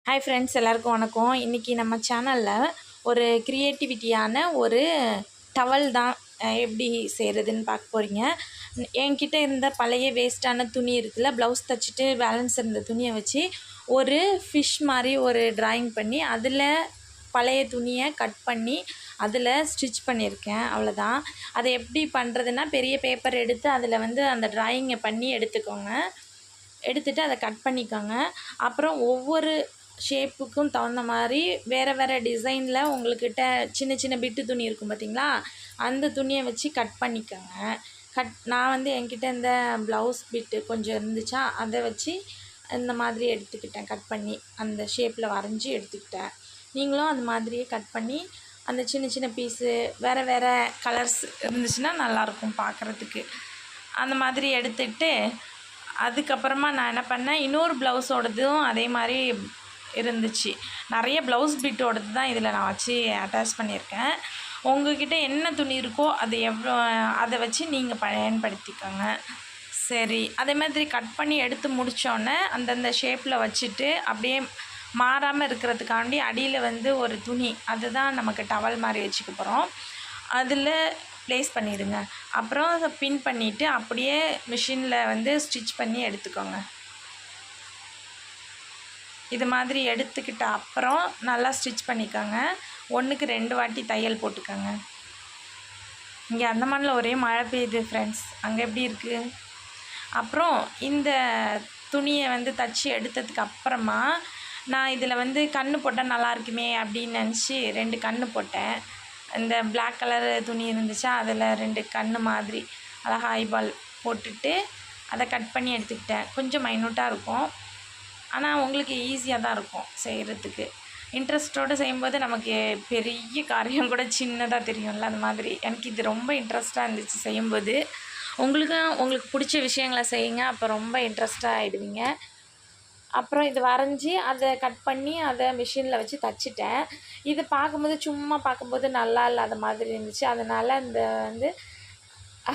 Hi friends, எல்லாருக்கும் வணக்கம். இன்றைக்கி நம்ம சேனலில் ஒரு க்ரியேட்டிவிட்டியான ஒரு டவல் தான் எப்படி செய்கிறதுன்னு பார்க்க போகிறீங்க. என்கிட்ட இருந்த பழைய வேஸ்ட்டான துணி இருக்குல்ல, ப்ளவுஸ் தைச்சிட்டு பேலன்ஸ் இருந்த துணியை வச்சு ஒரு ஃபிஷ் மாதிரி ஒரு ட்ராயிங் பண்ணி அதில் பழைய துணியை கட் பண்ணி அதில் ஸ்டிச் பண்ணியிருக்கேன். அவ்வளோதான். அதை எப்படி பண்ணுறதுன்னா, பெரிய பேப்பர் எடுத்து அதில் அந்த ட்ராயிங்கை பண்ணி எடுத்துகிட்டு அதை கட் பண்ணிக்கோங்க. அப்புறம் ஒவ்வொரு ஷேப்புக்கும் தகுந்த மாதிரி வேறு வேறு டிசைனில் உங்கள்கிட்ட சின்ன சின்ன பிட்டு துணி இருக்கும் பார்த்திங்களா, அந்த துணியை வச்சு கட் பண்ணிக்கோங்க. நான் என்கிட்ட இந்த ப்ளவுஸ் பிட்டு கொஞ்சம் இருந்துச்சா, அதை வச்சு இந்த மாதிரி எடுத்துக்கிட்டேன். கட் பண்ணி அந்த ஷேப்பில் வரைஞ்சி எடுத்துக்கிட்டேன். நீங்களும் அந்த மாதிரியே கட் பண்ணி அந்த சின்ன சின்ன பீஸு வேறு வேறு கலர்ஸ் இருந்துச்சுன்னா நல்லாயிருக்கும் பார்க்குறதுக்கு. அந்த மாதிரி எடுத்துக்கிட்டு அதுக்கப்புறமா நான் என்ன பண்ணேன், இன்னொரு ப்ளவுஸோடதும் அதே மாதிரி இருந்துச்சு. நிறைய ப்ளவுஸ் பிட்டோடது தான் இதில் நான் வச்சு அட்டாச் பண்ணியிருக்கேன். உங்கள்கிட்ட என்ன துணி இருக்கோ அது அதை வச்சு நீங்கள் பயன்படுத்திக்கோங்க. சரி, அதே மாதிரி கட் பண்ணி எடுத்து முடித்தோடனே அந்தந்த ஷேப்பில் வச்சுட்டு அப்படியே மாறாமல் இருக்கிறதுக்காண்டி அடியில் ஒரு துணி, அதுதான் நமக்கு டவல் மாதிரி வச்சுக்க போகிறோம், அதில் ப்ளேஸ் பண்ணிடுங்க. அப்புறம் அதை பின் பண்ணிவிட்டு அப்படியே மிஷினில் ஸ்டிச் பண்ணி எடுத்துக்கோங்க. இது மாதிரி எடுத்துக்கிட்ட அப்புறம் நல்லா ஸ்டிச் பண்ணிக்கோங்க. 1க்கு 2 வாட்டி தையல் போட்டுக்கோங்க. இங்கே அந்தமானில் ஒரே மழை பெய்யுது ஃப்ரெண்ட்ஸ். அங்கே எப்படி இருக்குது? அப்புறம் இந்த துணியை தைச்சி எடுத்ததுக்கு அப்புறமா நான் இதில் கண்ணு போட்டால் நல்லா இருக்குமே அப்படின்னு நினச்சி 2 கண்ணு போட்டேன். இந்த பிளாக் கலர் துணி இருந்துச்சா, அதில் 2 கண்ணு மாதிரி அழகாக ஐபால் போட்டுட்டு அதை கட் பண்ணி எடுத்துக்கிட்டேன். கொஞ்சம் மைனூட்டாக இருக்கும், ஆனால் உங்களுக்கு ஈஸியாக தான் இருக்கும் செய்கிறதுக்கு. இன்ட்ரெஸ்ட்டோடு செய்யும்போது நமக்கு பெரிய காரியம் கூட சின்னதாக தெரியும்ல, அந்த மாதிரி எனக்கு இது ரொம்ப இன்ட்ரெஸ்ட்டாக இருந்துச்சு செய்யும்போது. உங்களுக்கு பிடிச்ச விஷயங்களை செய்யுங்க, அப்போ ரொம்ப இன்ட்ரெஸ்ட்டாக ஆகிடுவீங்க. அப்புறம் இது வரைஞ்சி அதை கட் பண்ணி அதை மிஷினில் வச்சு தைச்சிட்டேன். இது சும்மா பார்க்கும்போது நல்லா இல்லாத மாதிரி இருந்துச்சு. அதனால்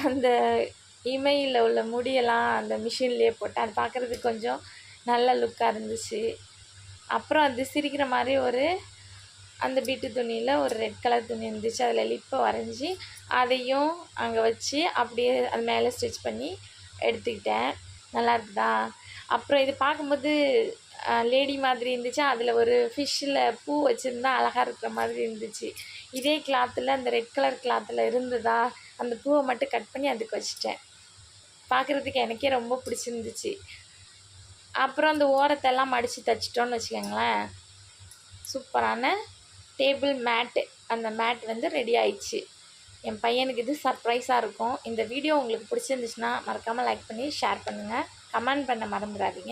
அந்த இமையில் உள்ள முடியெல்லாம் அந்த மிஷின்லேயே போட்டேன். அது பார்க்குறதுக்கு கொஞ்சம் நல்ல லுக்காக இருந்துச்சு. அப்புறம் அது சிரிக்கிற மாதிரி அந்த பீட்டு துணியில் ஒரு ரெட் கலர் துணி இருந்துச்சு, அதில் லிப்பை வரைஞ்சி அதையும் அங்கே வச்சு அப்படியே அது மேலே ஸ்டிச் பண்ணி எடுத்துக்கிட்டேன். நல்லா இருக்குதா? அப்புறம் இது பார்க்கும்போது லேடி மாதிரி இருந்துச்சு. அதில் ஒரு ஃபிஷ்ஷில் பூ வச்சுருந்தா அழகாக இருக்கிற மாதிரி இருந்துச்சு. இதே கிளாத்தில் அந்த ரெட் கலர் கிளாத்தில் இருந்ததா, அந்த பூவை மட்டும் கட் பண்ணி அதுக்கு வச்சிட்டேன். பார்க்குறதுக்கு எனக்கே ரொம்ப பிடிச்சிருந்துச்சு. அப்புறம் அந்த ஓரத்தெல்லாம் மடித்து தைச்சிட்டோன்னு வச்சுக்கோங்களேன், சூப்பரான டேபிள் மேட்டு, அந்த மேட் ரெடி ஆயிடுச்சு. என் பையனுக்கு இது சர்ப்ரைஸாக இருக்கும். இந்த வீடியோ உங்களுக்கு பிடிச்சிருந்துச்சுன்னா மறக்காமல் லைக் பண்ணி ஷேர் பண்ணுங்கள். கமெண்ட் பண்ண மறந்துடாதீங்க.